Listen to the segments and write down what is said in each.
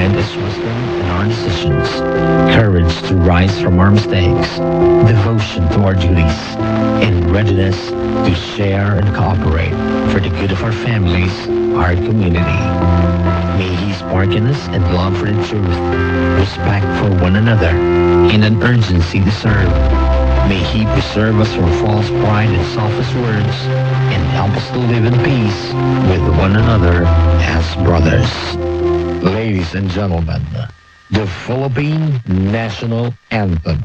lend us wisdom in our decisions, courage to rise from our mistakes, devotion to our duties, and readiness to share and cooperate for the good of our families, our community. May He spark in us a love for the truth, respect for one another, and an urgency to serve. May He preserve us from false pride and selfish words, and help us to live in peace with one another as brothers. Ladies and gentlemen, the Philippine National Anthem.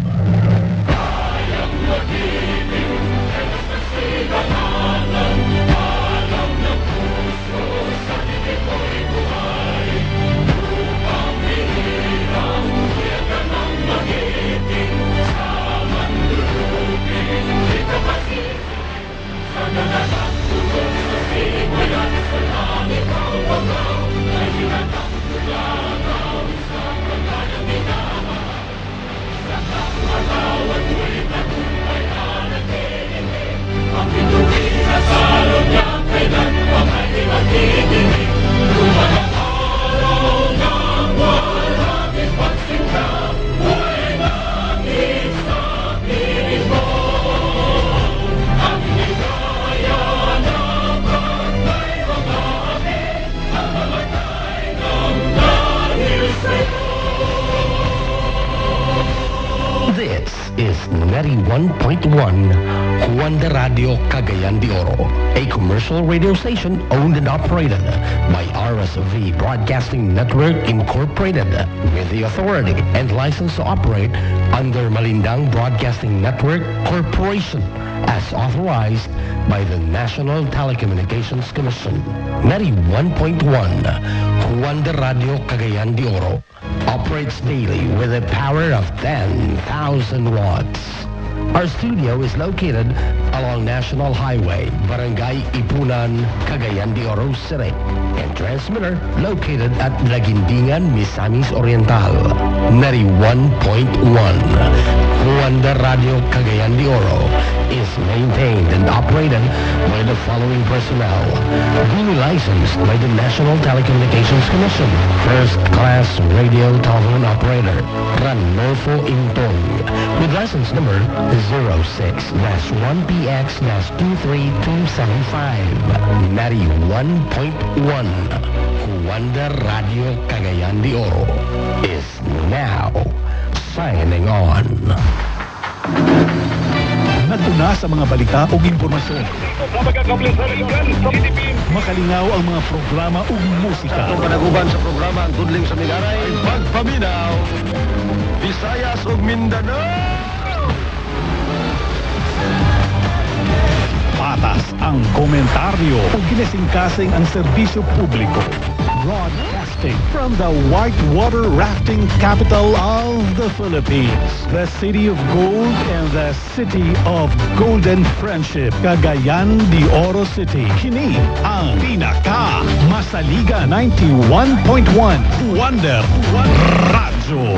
This is 91.1 Juan de Radio Cagayan de Oro, a commercial radio station owned and operated by RSV Broadcasting Network Incorporated, with the authority and license to operate under Malindang Broadcasting Network Corporation, as authorized by the National Telecommunications Commission. 91.1 Juan de Radio Cagayan de Oro operates daily with a power of 10,000 watts. Our studio is located along National Highway, Barangay Ipunan, Cagayan de Oro City, and transmitter located at Lagindingan, Misamis Oriental. 91.1 Juan de Radio Cagayan de Oro is maintained and operated by the following personnel. Duly licensed by the National Telecommunications Commission. First class radio telephone operator, Ranulfo Intong, with license number 06-1PX-23275. 91.1 Juan de Radio Cagayan de Oro is now signing on. Nagtuna sa mga balita o impormasyon. Makalingaw ang mga programa o musika. Ang panaguban sa programa ang Tudling sa Milaray, Pagpaminaw, Visayas ug Mindanao. Patas ang komentaryo o ginesingkasing ang serbisyo publiko. Broadcasting from the whitewater rafting capital of the Philippines, the city of gold and the city of golden friendship, Cagayan de Oro City. Kini ang pinaka Masaliga 91.1 Wonder Radio.